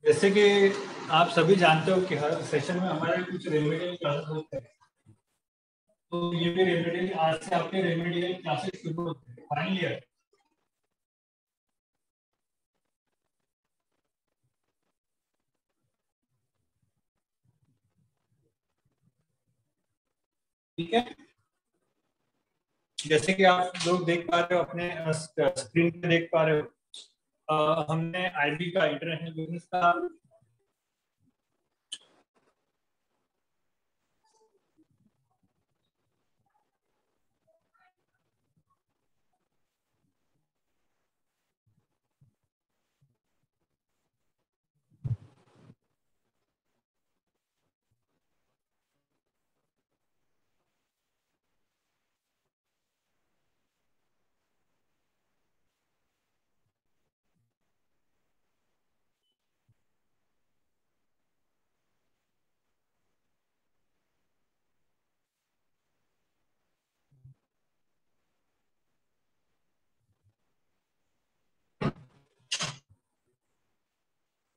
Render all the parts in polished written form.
जैसे कि आप सभी जानते हो कि हर सेशन में हमारे कुछ रेमेडियल क्लासेस होते हैं, तो ये भी रेमेडियल आज से आपके रेमेडियल क्लासेस शुरू होते हैं फाइनल ईयर। ठीक है, जैसे कि आप लोग देख पा रहे हो अपने स्क्रीन पे देख पा रहे हो, हमने आईबी का इंटरनेशनल बिजनेस का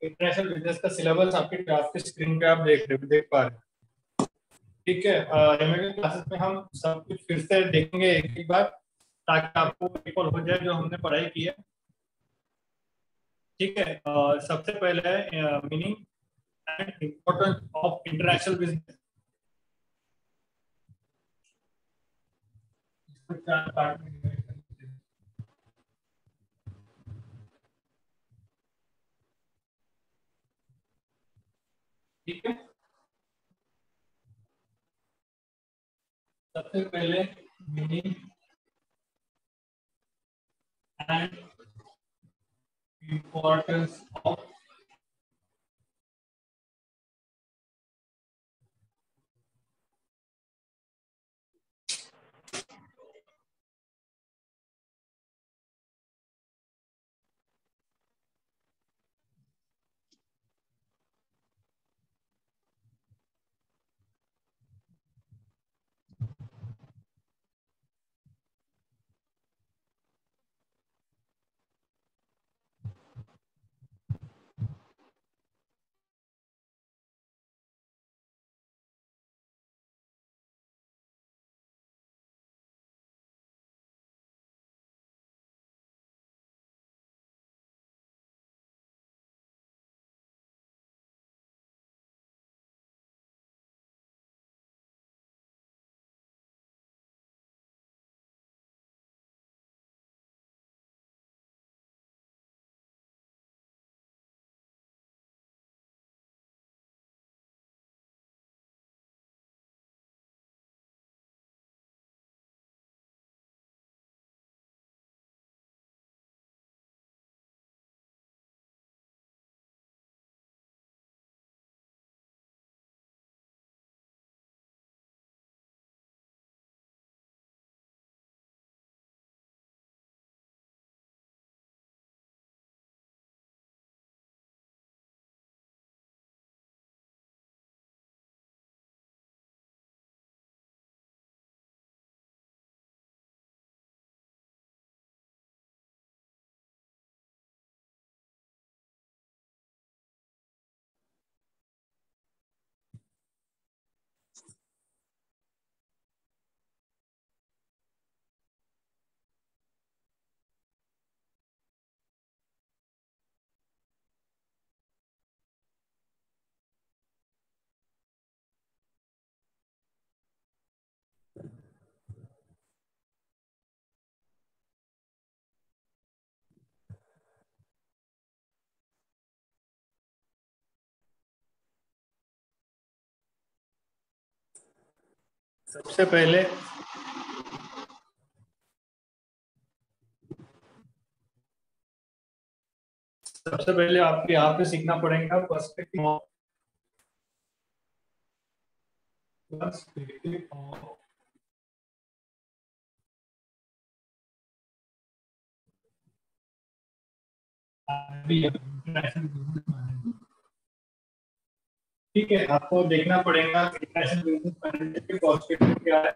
इंटरनेशनल बिजनेस का सिलेबस आपके स्क्रीन पे आप देख पा रहे हो। ठीक है, रेमेडियल क्लासेस में हम सब कुछ फिर से देखेंगे एक एक बार, ताकि आपको रिकॉल हो जाए जो हमने पढ़ाई की है। ठीक है, सबसे पहले है meaning and importance of international business. चार पार्ट में divide करते हैं। ठीक है, सबसे पहले मीनिंग एंड इम्पोर्टेंस ऑफ सबसे पहले आपको यहाँ पे सीखना पड़ेगा पर्सपेक्टिव ऑफ ठीक है, आपको देखना पड़ेगा इंटरनेशनल बिजनेस मैनेजमेंट के पर्सपेक्टिव क्या है।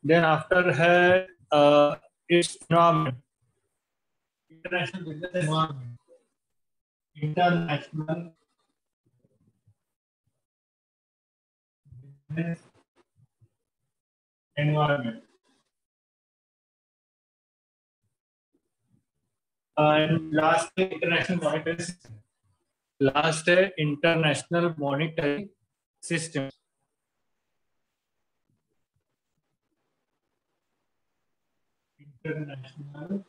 देन आफ्टर है it's environment, international business environment, international environment. And last है international monetary system. Last है international monetary system. International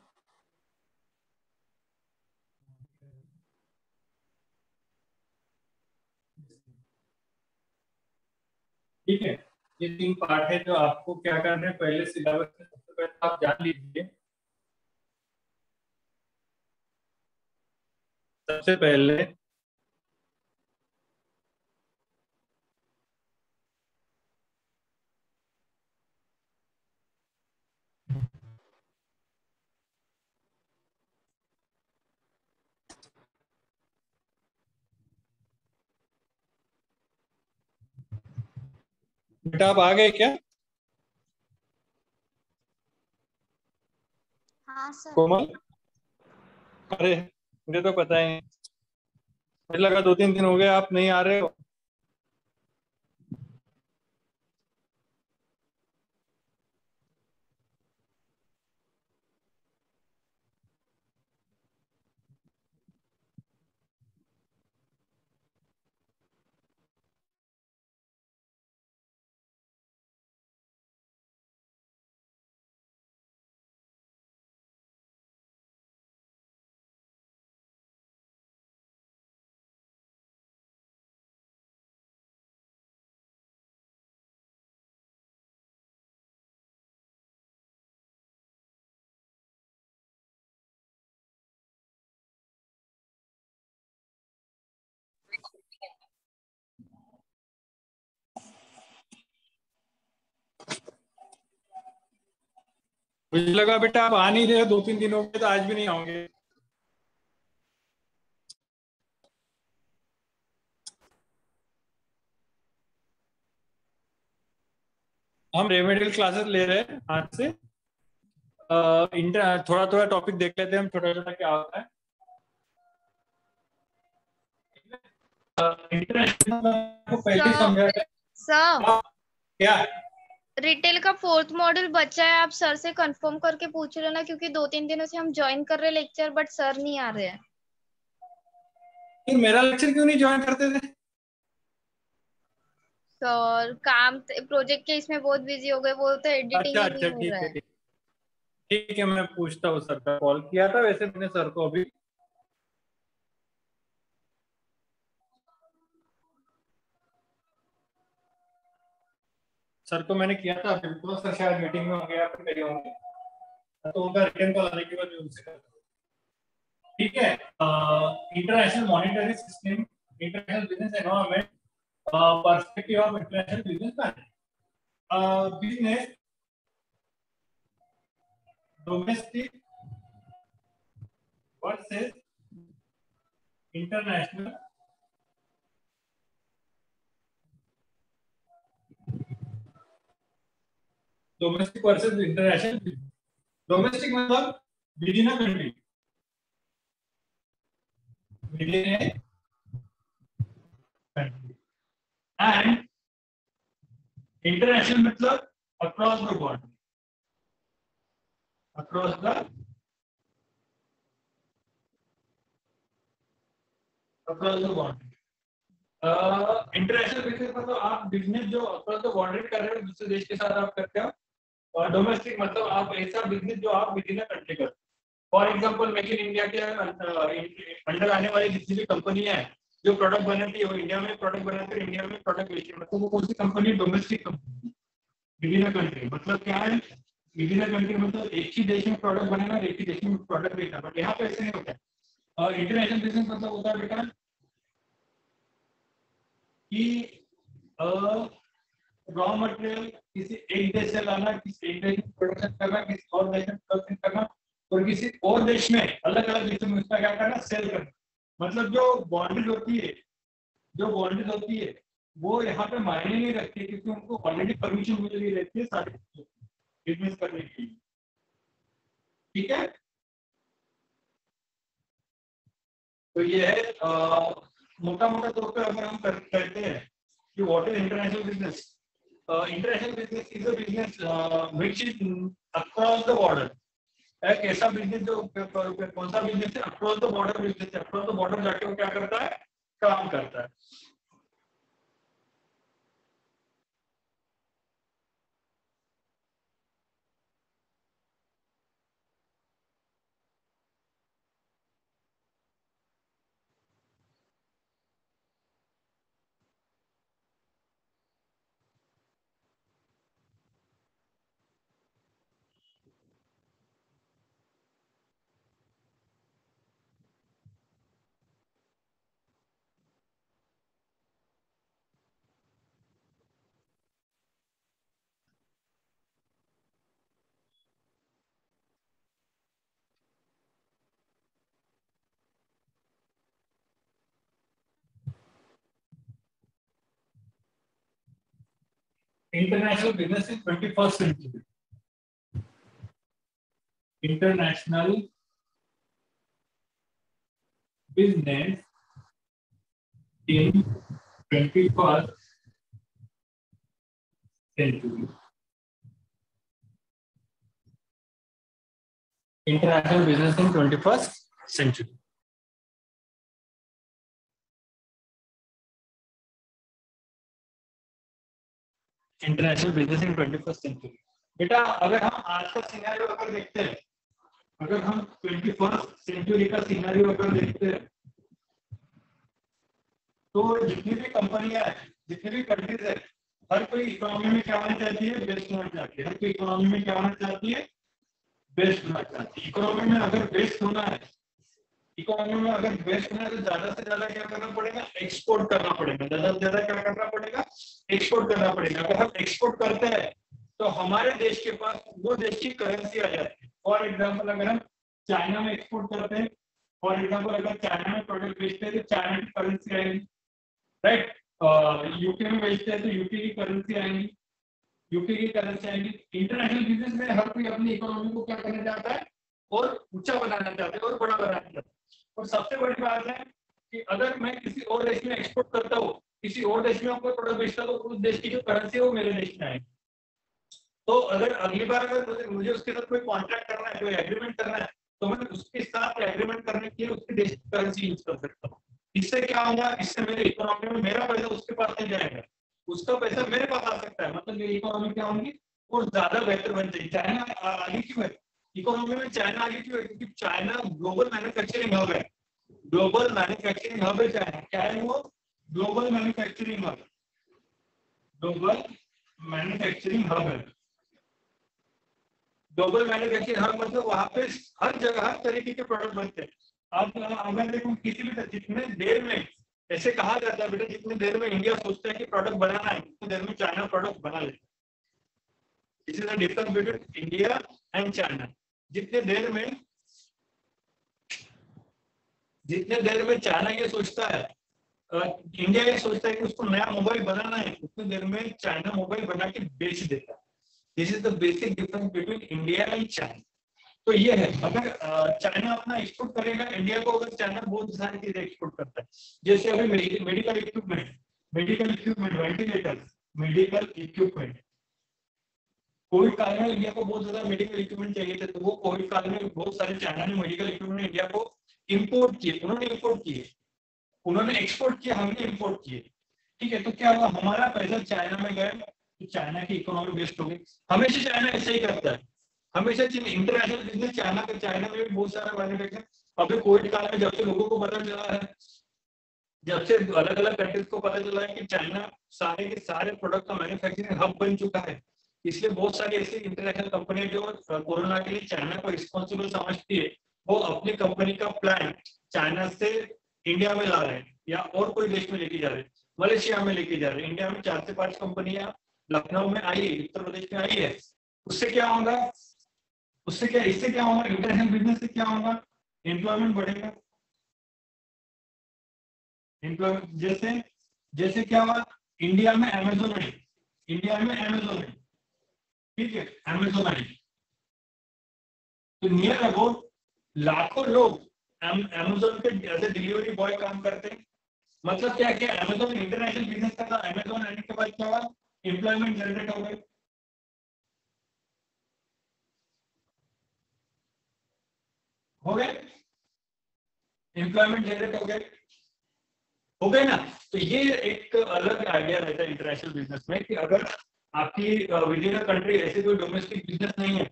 ठीक है, ये 3 पार्ट है जो आपको क्या करना है पहले सिलेबस में सबसे पहले आप जान लीजिए। सबसे पहले बेटा आप आ गए क्या? हाँ सर। कोमल, अरे मुझे तो पता है, मुझे लगा 2-3 दिन हो गए आप नहीं आ रहे हो। मुझे लगा बेटा आप आ नहीं रहे हो, 2-3 दिन हो गए तो आज भी नहीं आओगे। हम रेमेडियल क्लासेस ले रहे हैं आज से। थोड़ा थोड़ा टॉपिक देख लेते हैं हम, छोटा छोटा क्या होता है। इंटरनेशनल को पहले ही समझा है। सर क्या रिटेल का 4th मॉड्यूल बचा है, आप सर से कंफर्म करके पूछ लेना, क्योंकि 2-3 दिनों से हम ज्वाइन कर रहे हैं लेक्चर, बट सर नहीं आ रहे हैं। फिर मेरा लेक्चर क्यों नहीं ज्वाइन करते थे? सर काम प्रोजेक्ट के इसमें बहुत बिजी हो गए, वो तो एडिटिंग अच्छा ही अच्छा, नहीं हो ठीक रहा है है। ठीक है, मैं पूछता हूँ सर का। कॉल किया था वैसे मैंने सर को अभी। सर को मैंने किया था अभी, तो सर शायद मीटिंग में होंगे या फिर कहीं होंगे, तो उनका रिटर्न कॉल आने के बाद मैं उनसे करता हूँ। ठीक है, international monetary system, international business environment, perspective of international business management, business domestic versus international domestic versus international. Domestic मतलब within a country, within a country, and international मतलब across the world, across the world. International business मतलब आप business जो across the world कर रहे हो, दूसरे देश के साथ आप करते हो। और डोमेस्टिक मतलब आप ऐसा बिजनेस जो आप विद इन अ कंट्री करते हो। For example make in India के अंडर आने वाली जितनी भी कंपनियां हैं जो प्रोडक्ट बनाती है, वो इंडिया में प्रोडक्ट बनाती है, इंडिया में प्रोडक्ट बेचती है, मतलब वो कौन सी company? Domestic company, within a country. मतलब क्या है विद इन अ कंट्री? मतलब एक ही देश में प्रोडक्ट बनाना, एक ही देश में प्रोडक्ट बेचना। बट यहाँ पे ऐसे नहीं होता है। और इंटरनेशनल बिजनेस मतलब होता है बेटा कि रॉ मटेरियल किसी एक देश से लाना, किसी एक देश में प्रोडक्शन करना, किसी और देश में प्रोडक्शन करना, और किसी और देश में अलग अलग देशों में उसका क्या करना? सेल करना। मतलब जो बाउंड्रीज होती है, वो यहाँ पे मायने नहीं रखती, क्योंकि उनको ऑलरेडी परमिशन मिल रही रहती है सारे बिजनेस करने के लिए। ठीक है, तो ये है मोटा मोटा तौर पर अगर हम कहते हैं कि what is international business, international business is a business which is across the border. एक ऐसा बिजनेस जो कौन सा बिजनेस है? अक्रॉस द बॉर्डर बिजनेस है। अक्रॉस द बॉर्डर जाके वो क्या करता है? काम करता है। International business in 21st century. International business in 21st century. International business in 21st century. International business in 21st century. बेटा अगर हम आज का सिनेरियो अगर देखते हैं, अगर हम 21st सेंचुरी का सिनेरियो अगर देखते हैं, तो जितनी भी कंपनियां हैं, जितनी भी कंट्रीज है, हर कोई इकोनॉमी में क्या होना चाहती है? बेस्ट होना चाहती है। हर कोई इकोनॉमी में क्या होना चाहती है? बेस्ट होना चाहती है। इकोनॉमी में अगर बेस्ट होना है, इकोनॉमी में अगर बेस्ट होना है, तो ज्यादा से ज्यादा क्या करना पड़ेगा? एक्सपोर्ट करना पड़ेगा। ज्यादा से ज्यादा क्या करना पड़ेगा? एक्सपोर्ट करना पड़ेगा। अगर हम एक्सपोर्ट करते हैं तो हमारे देश के पास वो देश की करेंसी आ जाती है। फॉर एग्जाम्पल अगर हम चाइना में एक्सपोर्ट करते हैं, फॉर एग्जाम्पल अगर चाइना में प्रोडक्ट बेचते हैं तो चाइना की करेंसी आएगी, राइट। यूके में बेचते हैं तो यूके की करेंसी आएगी, यूके की करेंसी आएगी। इंटरनेशनल बिजनेस में हर कोई अपनी इकोनॉमी को क्या करना चाहता है? और ऊंचा बनाना चाहते हैं और बड़ा बनाना चाहते हैं। और सबसे बड़ी बात है कि अगर मैं किसी और देश में एक्सपोर्ट करता हूँ, किसी और देश में कोई प्रोडक्ट बेचता हूँ, तो उस देश की जो करेंसी है वो मेरे देश में आएगी। तो अगर अगली बार अगर मुझे उसके साथ कोई कॉन्ट्रैक्ट करना है, कोई एग्रीमेंट करना है, तो मैं उसके साथ एग्रीमेंट करने के लिए उसके देश की करेंसी यूज कर सकता हूँ। इससे क्या होगा? इससे मेरे इकोनॉमी में मेरा पैसा उसके पास नहीं जाएगा, उसका पैसा मेरे पास आ सकता है। मतलब मेरी इकोनॉमी क्या होगी? और ज्यादा बेहतर बन जाएगी। चाइना आगे क्यों है? इकोनॉमी में चाइना आगे क्यों है? क्योंकि चाइना ग्लोबल मैन्युफैक्चरिंग हब है। ग्लोबल मैन्युफैक्चरिंग हब है चाइना। क्या है वो? Global manufacturing hub. Global manufacturing hub है। ग्लोबल मैन्युफैक्चरिंग हब मतलब वहां पे हर जगह हर तरीके के प्रोडक्ट बनते हैं। आप अगर देखो किसी भी जितने देर में, ऐसे कहा जाता है बेटा, जितनी देर में इंडिया सोचता है कि प्रोडक्ट बनाना है, उतनी देर में चाइना प्रोडक्ट बना लेता है। This is the difference between India and China. जितने देर में चाइना ये सोचता है, इंडिया ये सोचता है कि उसको नया मोबाइल बनाना है, उतनी देर में चाइना मोबाइल बना के बेच देता है। This is the basic difference between India and China. तो ये है, अगर चाइना अपना एक्सपोर्ट करेगा इंडिया को, अगर चाइना बहुत सारी चीजें एक्सपोर्ट करता है, जैसे अभी medical equipment, ventilator, medical equipment. Covid काल में इंडिया को बहुत ज्यादा मेडिकल इक्विपमेंट चाहिए थे, तो वो कोविड काल में बहुत सारे चाइना ने मेडिकल इक्विपमेंट इंडिया को इम्पोर्ट किए। उन्होंने इम्पोर्ट किए, उन्होंने एक्सपोर्ट किया, हमने इम्पोर्ट किए। ठीक है, तो क्या हुआ? हमारा पैसा चाइना में गया, तो चाइना की इकोनॉमी बेस्ट हो गई। हमेशा चाइना ऐसे ही करता है, हमेशा इंटरनेशनल बिजनेस चाइना का। चाइना में भी बहुत सारा मैन्युफैक्चर। अभी कोविड काल में जब से लोगों को पता चला है, जब से अलग अलग कंट्रीज को पता चला है कि चाइना सारे के सारे प्रोडक्ट का मैन्युफैक्चरिंग हब बन चुका है, इसलिए बहुत सारी ऐसी इंटरनेशनल कंपनी जो कोरोना के लिए चाइना को रिस्पॉन्सिबल समझती है, वो अपनी कंपनी का प्लान चाइना से इंडिया में ला रहे हैं या और कोई देश में लेके जा रहे हैं। मलेशिया में लेके जा रहे हैं। इंडिया में 4 से 5 कंपनियां लखनऊ में आई है, उत्तर प्रदेश में आई है। उससे क्या होगा? इससे क्या होगा? इंटरनेशनल बिजनेस से क्या होगा? एम्प्लॉयमेंट बढ़ेगा। एम्प्लॉयमेंट जैसे क्या हुआ? इंडिया में अमेजोन आई, ठीक है, अमेजोन आई, तो नियर अबाउट लाखों लोग अमेजोन पे एज ए डिलीवरी बॉय काम करते हैं। मतलब क्या अमेजोन इंटरनेशनल बिजनेस का था। अमेजोन आने के बाद क्या हुआ? एम्प्लॉयमेंट जनरेट हो गए, एम्प्लॉयमेंट जनरेट हो गए ना। तो ये एक अलग आइडिया रहता है इंटरनेशनल बिजनेस में कि अगर आपकी विद इन अ कंट्री ऐसे कोई डोमेस्टिक बिजनेस नहीं है,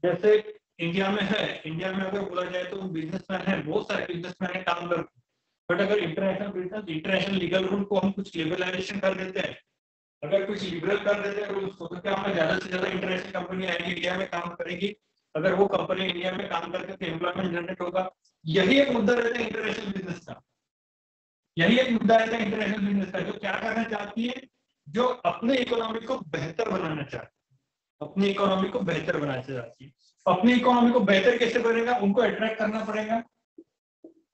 जैसे इंडिया में है, इंडिया में अगर बोला जाए तो बिजनेसमैन है, बहुत सारे बिजनेसमैन है काम करते, बट अगर international business, international legal rule को हम कुछ लिबरलाइजेशन कर देते हैं, अगर कुछ लिबरल कर देते हैं रूल्स को, तो क्या होगा, ज्यादा से ज्यादा इंटरनेशनल कंपनी आएगी, इंडिया में काम करेगी। अगर वो कंपनी इंडिया में काम करके तो एम्प्लॉयमेंट जनरेट होगा। यही एक मुद्दा रहता है इंटरनेशनल बिजनेस का, यही एक मुद्दा रहता है इंटरनेशनल बिजनेस का, जो क्या करना चाहती है, जो अपने इकोनॉमी को बेहतर बनाना चाहती है, अपनी इकोनॉमी को बेहतर बनाना चाहती है। अपनी इकोनॉमी को बेहतर कैसे बनेगा, उनको अट्रैक्ट करना पड़ेगा,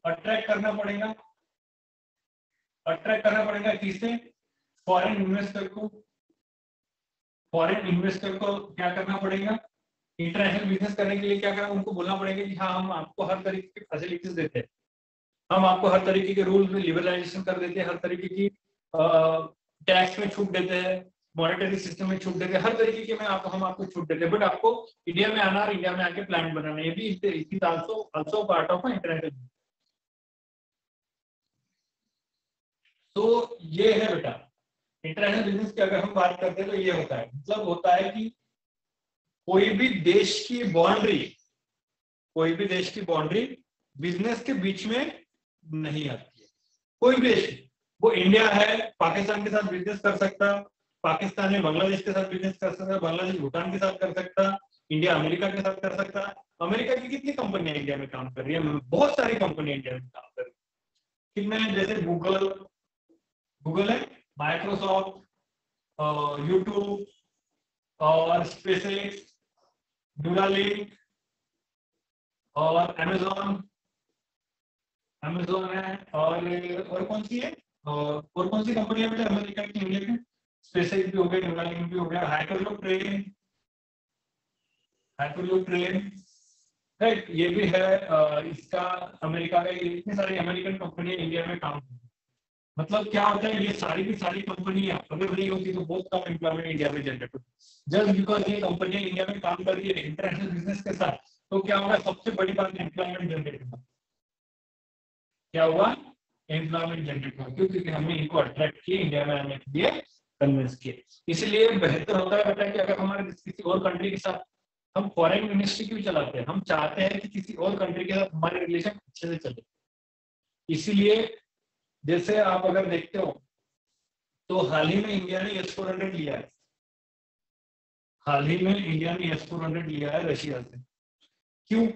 अट्रैक्ट करना पड़ेगा, अट्रैक्ट करना पड़ेगा किसे, फॉरेन इन्वेस्टर को। फॉरेन इन्वेस्टर को क्या करना पड़ेगा, इंटरनेशनल बिजनेस करने के लिए क्या करना, उनको बोलना पड़ेगा कि हाँ हम आपको हर तरीके की फैसिलिटीज देते हैं, हम आपको हर तरीके के रूल में लिबरलाइजेशन कर देते हैं, हर तरीके की टैक्स में छूट देते हैं, मॉनेटरी सिस्टम में छूट देते हैं, हर तरीके के में हम आपको छूट देते हैं, बट आपको इंडिया में आना और इंडिया में आके प्लांट बनाना, ये भी आल्सो पार्ट ऑफ इंटरनेशनल। तो ये है बेटा इंटरनेशनल बिजनेस की अगर हम बात करते हैं तो ये होता है, मतलब होता है कि कोई भी देश की बाउंड्री, कोई भी देश की बाउंड्री बिजनेस के बीच में नहीं आती है। कोई भी देश, वो इंडिया है पाकिस्तान के साथ बिजनेस कर सकता, पाकिस्तान है बांग्लादेश के साथ बिजनेस कर सकता, बांग्लादेश भूटान के साथ कर सकता, इंडिया अमेरिका के साथ कर सकता। अमेरिका की कितनी कंपनियां इंडिया में काम कर रही है, बहुत सारी कंपनियां इंडिया में काम कर रही है। कितने, जैसे गूगल, गूगल है, माइक्रोसॉफ्ट, यूट्यूब और स्पेसएक्स, ड्यूरालिंक और अमेजोन, अमेजोन है, और कौन सी है, और कौन सी कंपनी है बेटा अमेरिका की, इंडिया की, स्पेसएक्स भी हो गया, ड्यूरालिंक भी हो गया, hyperloop train, hyperloop train, right, ये भी है इसका अमेरिका का, इतनी सारी अमेरिकन कंपनियां इंडिया में काम करती है। मतलब क्या होता है, ये सारी की सारी कंपनियां अगर नहीं होती तो बहुत कम एम्प्लॉयमेंट इंडिया में जनरेट होती। जस्ट बिकॉज ये कंपनियां इंडिया में काम कर रही है इंटरनेशनल बिजनेस के साथ, तो क्या होगा, सबसे बड़ी बात एम्प्लॉयमेंट जनरेट होगा। क्या हुआ, एम्प्लॉयमेंट जनरेट हुआ, क्योंकि हमने इनको अट्रैक्ट किए, इंडिया में आने के लिए कन्विंस किए। इसलिए बेहतर होता है बेटा कि अगर हमारे किसी और कंट्री के साथ, हम फॉरेन मिनिस्ट्री क्यों चलाते हैं, हम चाहते हैं कि किसी और कंट्री के साथ हमारे रिलेशन अच्छे से चले। इसीलिए जैसे आप अगर देखते हो तो हाल ही में इंडिया ने S-400 लिया है, हाल ही में इंडिया ने S-400 लिया है रशिया से। क्यों,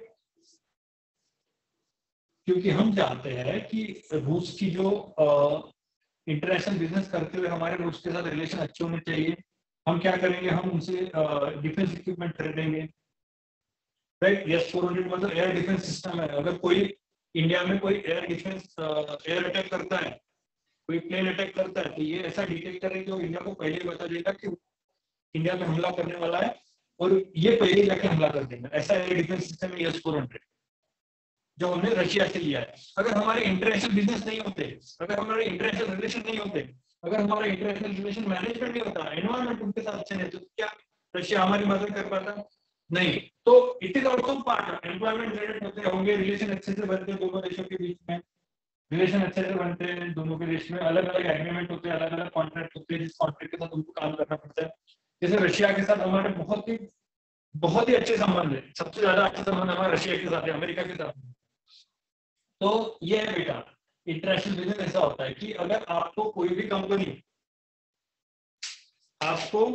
क्योंकि हम चाहते हैं कि रूस की जो इंटरनेशनल बिजनेस करते हुए हमारे रूस के साथ रिलेशन अच्छे होने चाहिए। हम क्या करेंगे, हम उनसे डिफेंस इक्विपमेंट खरीदेंगे, राइट। S-400 मतलब एयर डिफेंस सिस्टम है। अगर कोई इंडिया में कोई एयर डिफेंस एयर अटैक करता है, कोई प्लेन अटैक करता है, तो ये ऐसा डिटेक्ट करेगा जो इंडिया को पहले ही बता देगा कि इंडिया में हमला करने वाला है, और ये पहले जाके हमला कर देगा। ऐसा एयर डिफेंस सिस्टम है S-400 जो हमने रशिया से लिया है। अगर हमारे इंटरनेशनल बिजनेस नहीं होते, अगर हमारे इंटरनेशनल रिलेशन नहीं होते, अगर हमारा इंटरनेशनल रिलेशन मैनेजमेंट नहीं होता, एनवायरमेंट उनके साथ अच्छे नहीं, तो क्या रशिया हमारी मदद कर पाता? नहीं। तो it is also part, employment generate होते होंगे, रिलेशन अच्छे से बनते हैं दोनों देशों के बीच में, रिलेशन अच्छे से बनते हैं दोनों के देश में, अलग अलग एग्रीमेंट होते हैं, अलग अलग कॉन्ट्रैक्ट होते हैं, जिस कॉन्ट्रैक्ट के साथ उनको काम करना पड़ता है। जैसे रशिया के साथ हमारे बहुत ही अच्छे संबंध है, सबसे ज्यादा अच्छे संबंध हमारे रशिया के साथ है, अमेरिका के साथ। तो ये है बेटा इंटरनेशनल बिजनेस ऐसा होता है कि अगर आपको कोई भी कंपनी, आपको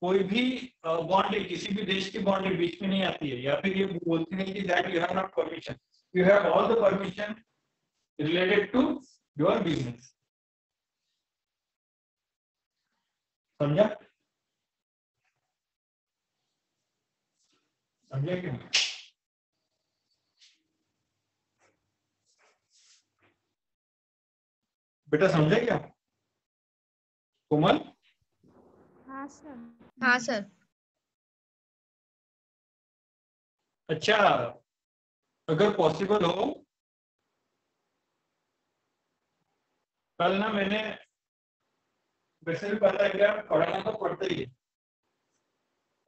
कोई भी बाउंड्री, किसी भी देश की बाउंड्री बीच में नहीं आती है, या फिर ये बोलती नहीं कि that you have not permission, you have all the permission related to your business. समझा, समझा क्यों? बेटा समझा क्या कोमल? हाँ सर, हाँ सर। अच्छा, अगर पॉसिबल हो, कल ना मैंने वैसे भी पता है कि आप पढ़ना तो पढ़ते ही है।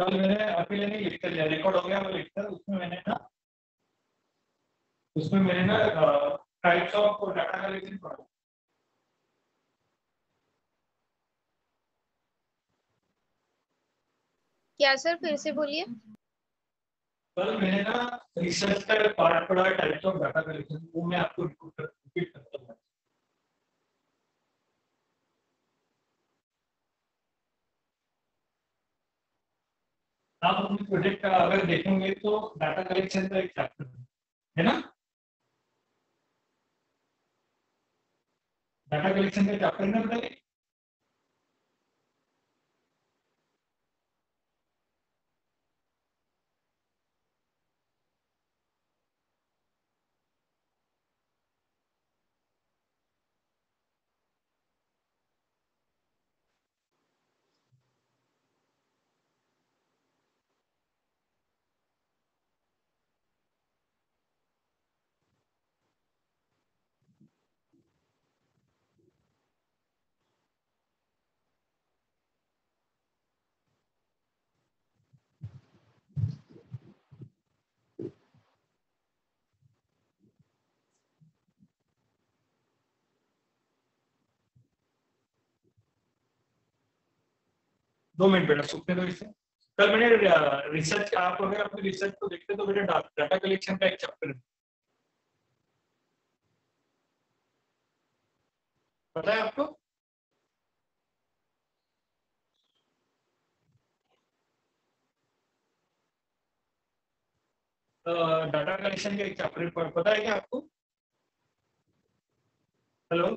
कल मैंने अकेले नहीं लिखकर लिया, रिकॉर्ड हो गया वो लिखकर, उसमें मैंने ना टाइप्स ऑफ डाटा कलेक्शन पढ़ा। क्या सर, फिर से बोलिए। कल मैंने ना रिसर्च का पार्ट पढ़ा, टाइप्स ऑफ डाटा कलेक्शन, वो मैं आपको रिपीट करता हूँ। आप अपने प्रोजेक्ट का अगर देखेंगे तो डाटा कलेक्शन का एक चैप्टर है ना, डाटा कलेक्शन का चैप्टर ना बताइए। दो मिनट बेटा, सुनते दो इसे। कल मैंने रिसर्च, आप अगर अपने रिसर्च को देखते तो बेटा डाटा कलेक्शन का एक चैप्टर है, पता है आपको? डाटा कलेक्शन का एक चैप्टर पता है क्या आपको? हेलो।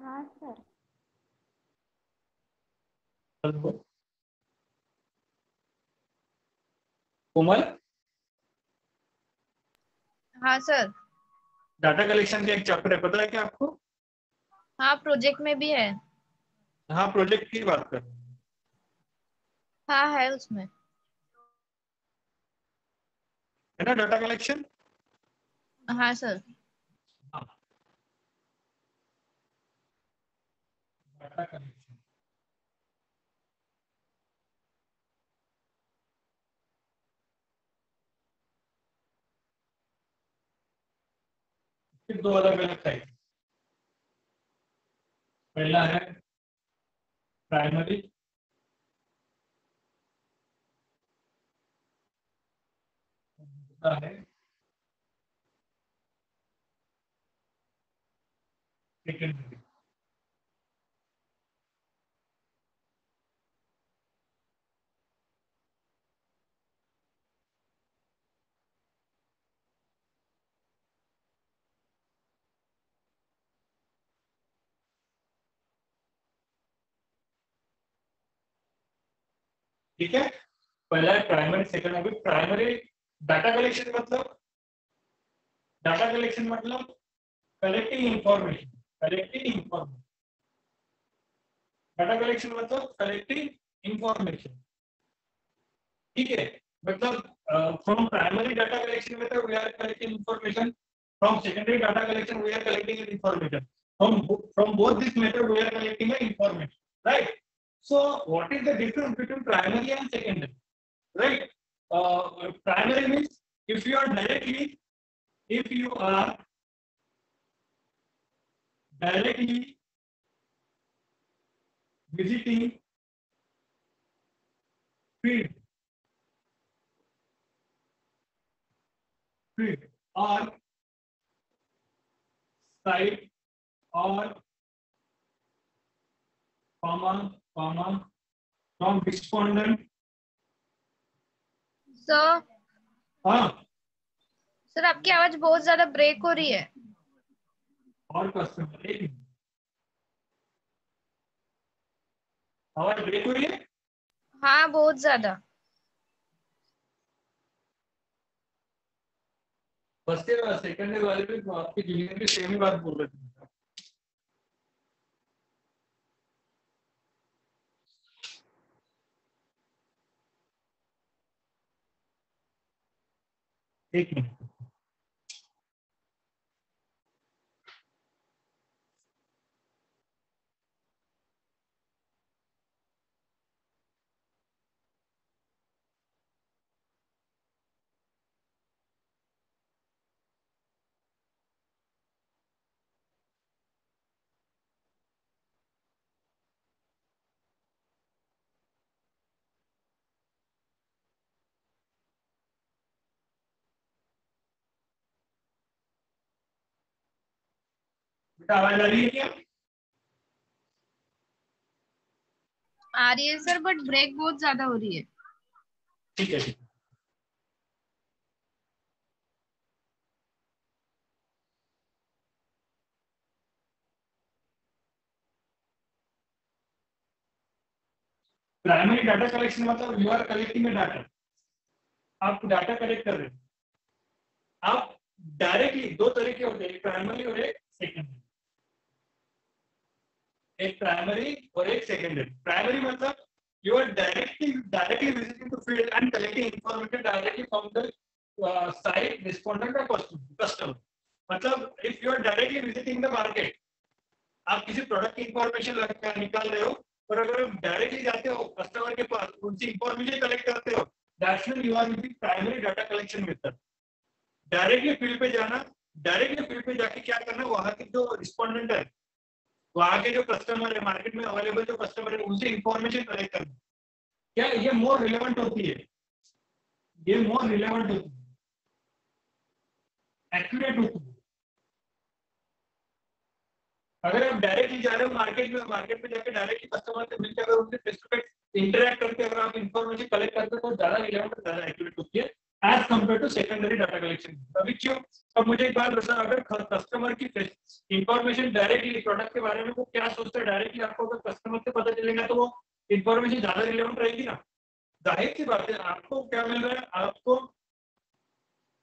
हाँ सर। हेलो कोमल, हाँ सर। डाटा कलेक्शन का एक चैप्टर है, पता है क्या आपको? हाँ, प्रोजेक्ट में भी है। हाँ, प्रोजेक्ट की बात कर, हाँ है उसमें। है ना डाटा कलेक्शन। हाँ सर। हाँ, डाटा कलेक्शन फिर दो अलग अलग टाइप। पहला है प्राइमरी, दूसरा है सेकेंडरी। ठीक है, पहला है प्राइमरी, सेकंड है प्राइमरी। डाटा कलेक्शन मतलब, डाटा कलेक्शन मतलब collecting information, collecting information. Data collection मतलब कलेक्टिंग इंफॉर्मेशन, ठीक है। मतलब from primary data collection method we are collecting information, from secondary data collection we are collecting information, from both this method we are collecting the information, right? So what is the difference between primary and secondary, right? Primary means if you are directly, if you are directly visiting field, field or site or comma from respondent, sir, हाँ, sir आपकी आवाज बहुत ज्यादा break हो रही है। और customer, एक मिनट, आवाज ब्रेक हो रही है। हाँ, बहुत ज्यादा। फर्स्ट ईयर और सेकंड ईयर वाले भी आपकी जूनियर भी सेम ही बात बोल रहे थे। एक मिनट, बेटा आवाज आ रही है क्या? आ रही है सर, बट ब्रेक बहुत ज्यादा हो रही है। ठीक है, ठीक है। प्राइमरी डाटा कलेक्शन मतलब यू आर कलेक्टिंग डाटा, आप डाटा कलेक्ट कर रहे हैं। आप डायरेक्टली दो तरीके होते हैं, एक प्राइमरी और एक सेकेंडरी। एक प्राइमरी और एक सेकेंडरी। प्राइमरी मतलब you are directly visiting the field and collecting information directly from the site respondent और कस्टमर। मतलब if you are directly visiting the market, आप किसी प्रोडक्ट की इंफॉर्मेशन निकाल रहे हो, और अगर आप डायरेक्टली जाते हो कस्टमर के पास, उनसे इंफॉर्मेशन कलेक्ट करते हो, that's when you are using primary data collection method. Directly field पे जाना, डायरेक्टली फील्ड पे जाके क्या करना, वहां के जो रिस्पोंडेंट है, वहां के जो कस्टमर है, मार्केट में अवेलेबल जो कस्टमर है, उनसे इंफॉर्मेशन कलेक्ट करना। क्या ये मोर रिलेवेंट होती है, ये मोर रिलेवेंट होती है, एक्यूरेट होती है। अगर आप डायरेक्टली जा रहे हो मार्केट में जाके डायरेक्टली कस्टमर से मिलकर अगर उनसे फेस टू फेस इंटरेक्ट करके अगर आप इंफॉर्मेशन कलेक्ट करते हो तो ज्यादा रिलेवेंट और ज्यादा एक्यूरेट होती है as compare to secondary data collection. अभी क्यों? अब मुझे एक बात बता, अगर कस्टमर की इंफॉर्मेशन डायरेक्टली प्रोडक्ट के बारे में वो क्या सोचता है डायरेक्टली आपको अगर कस्टमर से पता चलेगा तो वो इंफॉर्मेशन ज्यादा रिलेवेंट रहेगी ना। जाहिर सी बात है, आपको क्या मिल रहा है, आपको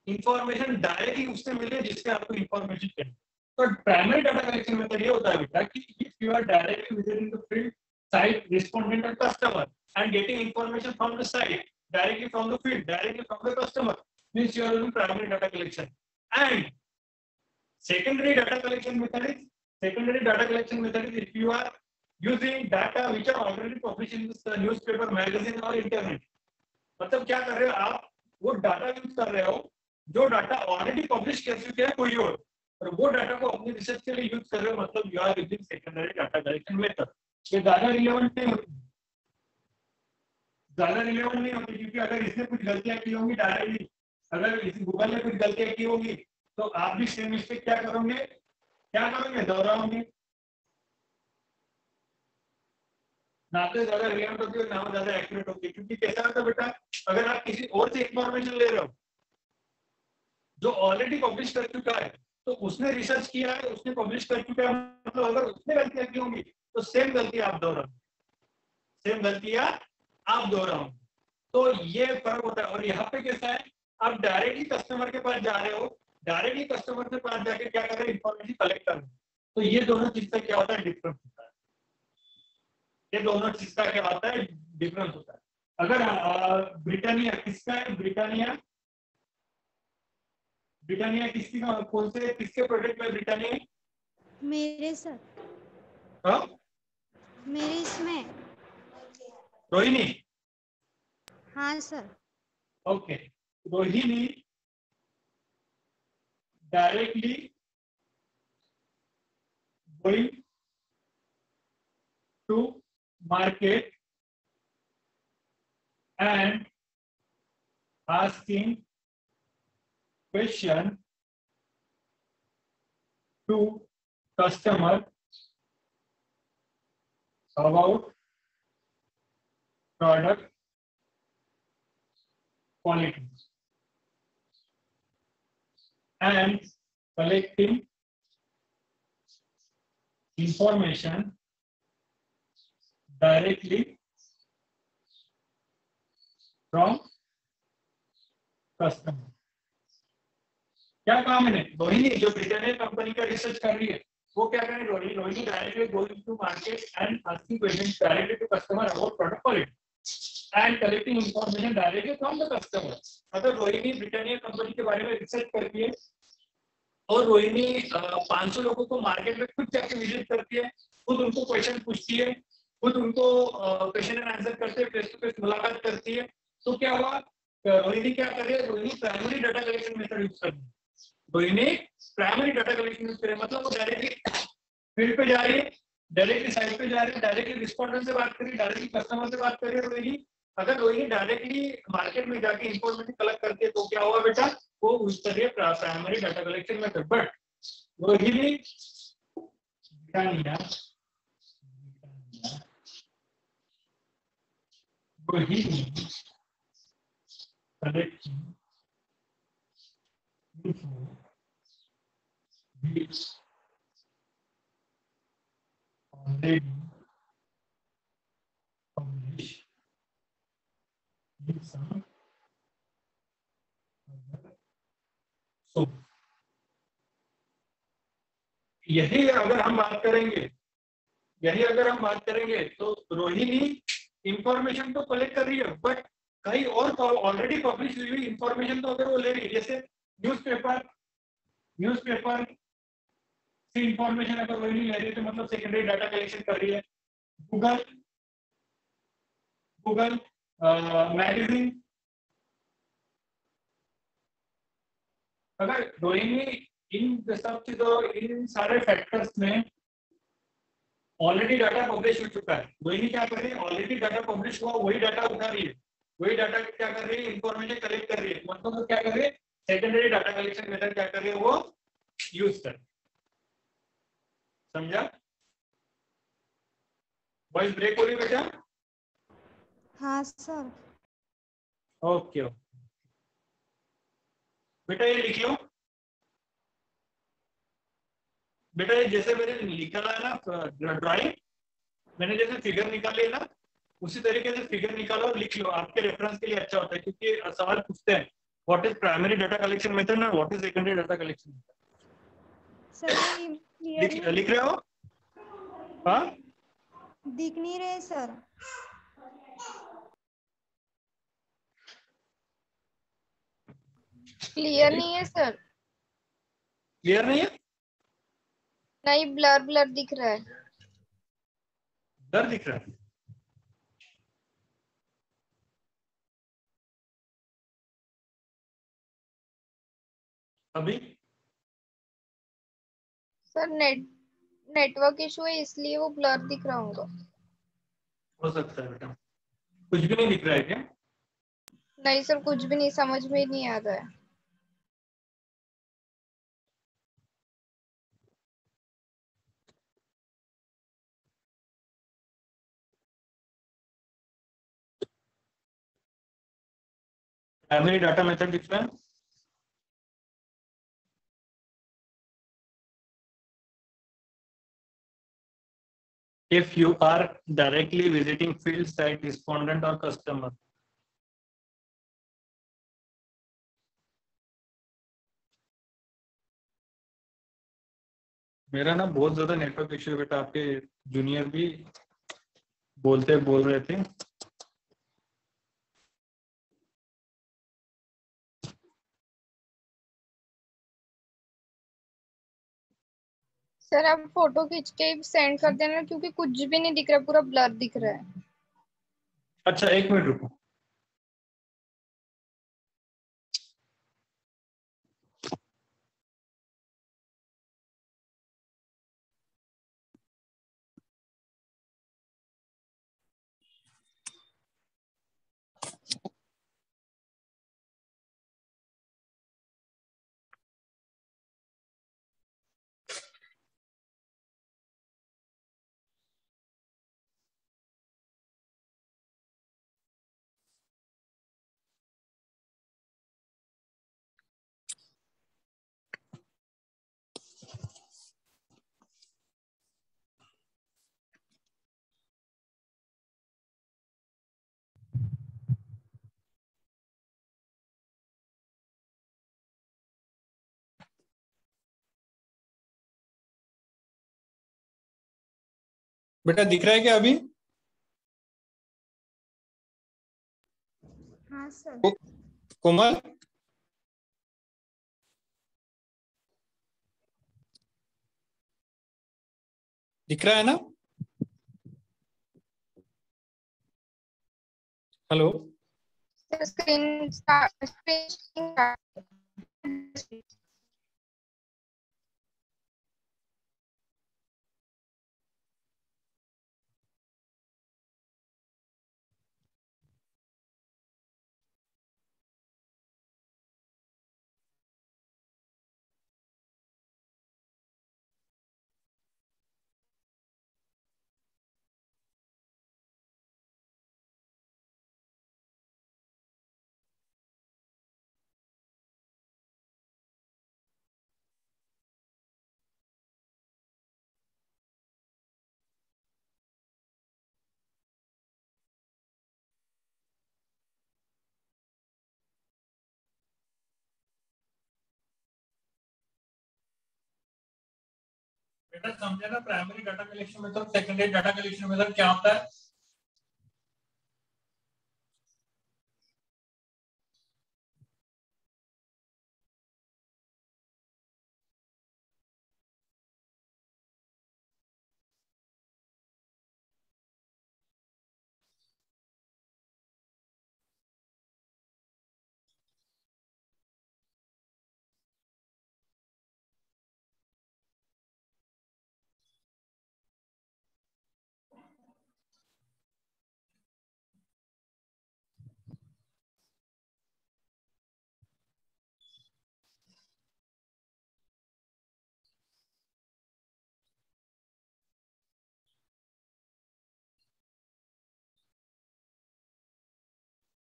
इंफॉर्मेशन डायरेक्टली उससे मिल रही है जिससे आपको इंफॉर्मेशन चाहिए। तो प्राइमरी डाटा कलेक्शन मेथड ये होता है बेटा कि if you are directly visiting the field site respondent और customer and getting information from the site directly from the field, directly from the customer, means you are doing primary data collection. And secondary data collection method is if you are using data which are already published in the newspaper, magazine or internet. मतलब क्या कर रहे हो आप, वो data use कर रहे हो जो डाटा ऑलरेडी पब्लिश कर चुके हैं कोई और वो डाटा को अपनी रिसर्च के लिए यूज कर रहे हो, मतलब you are using secondary data collection method. ये ज्यादा रिलेवेंट नहीं होती, क्योंकि अगर इसने कुछ गलतियां की होंगी डायरेक्टली, अगर इस गूगल ने कुछ गलतियां की होंगी तो आप भी सेम मिस्टेक क्या करोगे, दोहराओगे। ना तो ज्यादा रिलेवेंट होती है, ना ज्यादा एक्यूरेट होती है। क्योंकि कैसा होता है बेटा, अगर आप किसी और से इंफॉर्मेशन ले रहे हो जो ऑलरेडी पब्लिश कर चुका है, तो उसने रिसर्च किया है, उसने पब्लिश कर चुका है, मतलब अगर उसने गलतियां की होंगी तो सेम गलती आप दोहराओगे। तो ये फर्क होता है। और यहाँ पे कैसा है, आप डायरेक्टली कस्टमर के पास जा रहे हो, डायरेक्टली कस्टमर के पास जाके क्या कर रहे हैं, इंफॉर्मेशन कलेक्ट कर रहे हैं। तो ये दोनों चीज का क्या होता है, डिफरेंस होता है। ये दोनों चीज का क्या होता है, डिफरेंस होता है। अगर ब्रिटानिया किसका है, ब्रिटानिया किसकी, कौन से किसके प्रोडक्ट में ब्रिटानिया? मेरे सर। हाँ मेरे इसमें रोहिणी। हाँ sir. Okay, Rohini directly going to market and asking question to customer about product quality and collecting information directly from customer। क्या काम है? रोहिणी जो ब्रिटानिया कंपनी का रिसर्च कर रही है, वो क्या करें, Rohini directly going to market and asking questions directly to customer about product quality and collecting information directly from the customer. मतलब रोहिणी ब्रिटानिया कंपनी के बारे में रिसर्च करती है और रोहिणी 500 लोगों को मार्केट में खुद जाके विजिट करती है, खुद उनको क्वेश्चन पूछती है, खुद उनको क्वेश्चन एंड आंसर करते हैं, फेस टू फेस मुलाकात करती है। तो क्या हुआ, रोहिणी क्या कर रही है, Rohini primary data collection method use कर रही है। Rohini primary data collection use कर रही है, मतलब वो डायरेक्टली फील्ड पे जा रही है, डायरेक्टली साइट पे जा रही है, डायरेक्टली रिस्पोंडेंट से बात कर रही है, डायरेक्टली कस्टमर से बात कर रही है रोहिणी। अगर रोहिणी डायरेक्टली मार्केट में जाके इंफॉर्मेशन कलेक्ट करती है तो क्या हुआ बेटा, वो उस तरह primary data collection method. But Rohini Britannia Rohini collecting info which already published in some other source. यही अगर हम बात करेंगे तो रोहिणी इंफॉर्मेशन तो कलेक्ट कर रही है, बट कहीं और ऑलरेडी पब्लिश हुई इंफॉर्मेशन तो अगर वो ले रही है, जैसे न्यूज़पेपर से इंफॉर्मेशन अगर रोहिणी ले रही है तो मतलब सेकेंडरी डाटा कलेक्शन कर रही है। गूगल मैगजीन, अगर रोहिणी इन सब चीजों, इन सारे फैक्टर्स में ऑलरेडी डाटा पब्लिश हो चुका है, रोहिणी क्या कर रही है, ऑलरेडी डाटा पब्लिश हुआ वही डाटा उठा रही है, वही डाटा क्या कर रही है, इंफॉर्मेशन कलेक्ट कर रही है, मतलब वो क्या कर रही है, सेकेंडरी डाटा कलेक्शन मेथड क्या कर रही है, वो यूज कर। समझा? वॉइस ब्रेक हो रही बेटा? हाँ सर। ओके बेटा ये लिख लो बेटा, ये जैसे मैंने निकाला है ना ड्राइंग, मैंने जैसे फिगर निकाली है ना, उसी तरीके से फिगर निकालो और लिख लो, आपके रेफरेंस के लिए अच्छा होता है, क्योंकि सवाल पूछते हैं what is primary data collection method और what is secondary data collection method. Sir लिख रहे हो? हाँ, दिख नहीं रहे सर। क्लियर नहीं है सर। क्लियर नहीं है? नहीं, ब्लर ब्लर दिख रहा है। डर दिख रहा है? अभी सर नेटवर्क इशू है इसलिए वो ब्लर दिख रहा होगा। हो सकता है बेटा। कुछ भी नहीं दिख रहा है क्या? नहीं सर, कुछ भी नहीं, समझ में नहीं आ रहा है। प्राइमरी डाटा मेथड दिख रहा है? If you are directly visiting field site respondent or customer, मेरा ना बहुत ज्यादा नेटवर्क इश्यू है बेटा, आपके जूनियर भी बोल रहे थे। सर आप फोटो खींच के सेंड कर देना, क्योंकि कुछ भी नहीं दिख रहा, पूरा ब्लर दिख रहा है। अच्छा एक मिनट रुको। बेटा दिख रहा है क्या अभी? हाँ सर। कोमल, दिख रहा है ना? हेलो, स्क्रीन बेटा समझे ना, primary data collection method, secondary data collection method क्या होता है?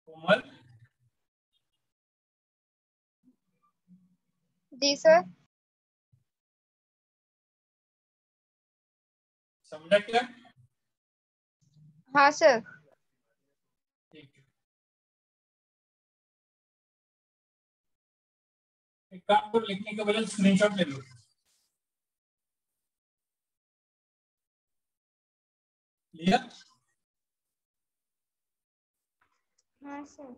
कोमल, जी सर। समझा क्या? हाँ सर। ठीक है, एक काम करो, लिखने के बजाय स्क्रीनशॉट ले लो। लिया? हाँ सर।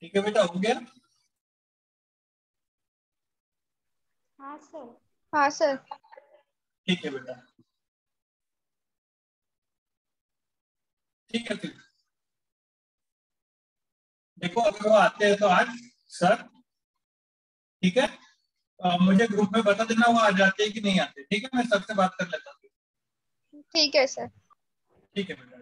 ठीक है बेटा, हो गया? हाँ सर। हाँ सर। ठीक है बेटा, ठीक है फिर देखो, अगर वो आते हैं तो आज सर, ठीक है, मुझे ग्रुप में बता देना वो आ जाते हैं कि नहीं आते, ठीक है? मैं सबसे बात कर लेता हूँ। ठीक है सर। ठीक है बेटा।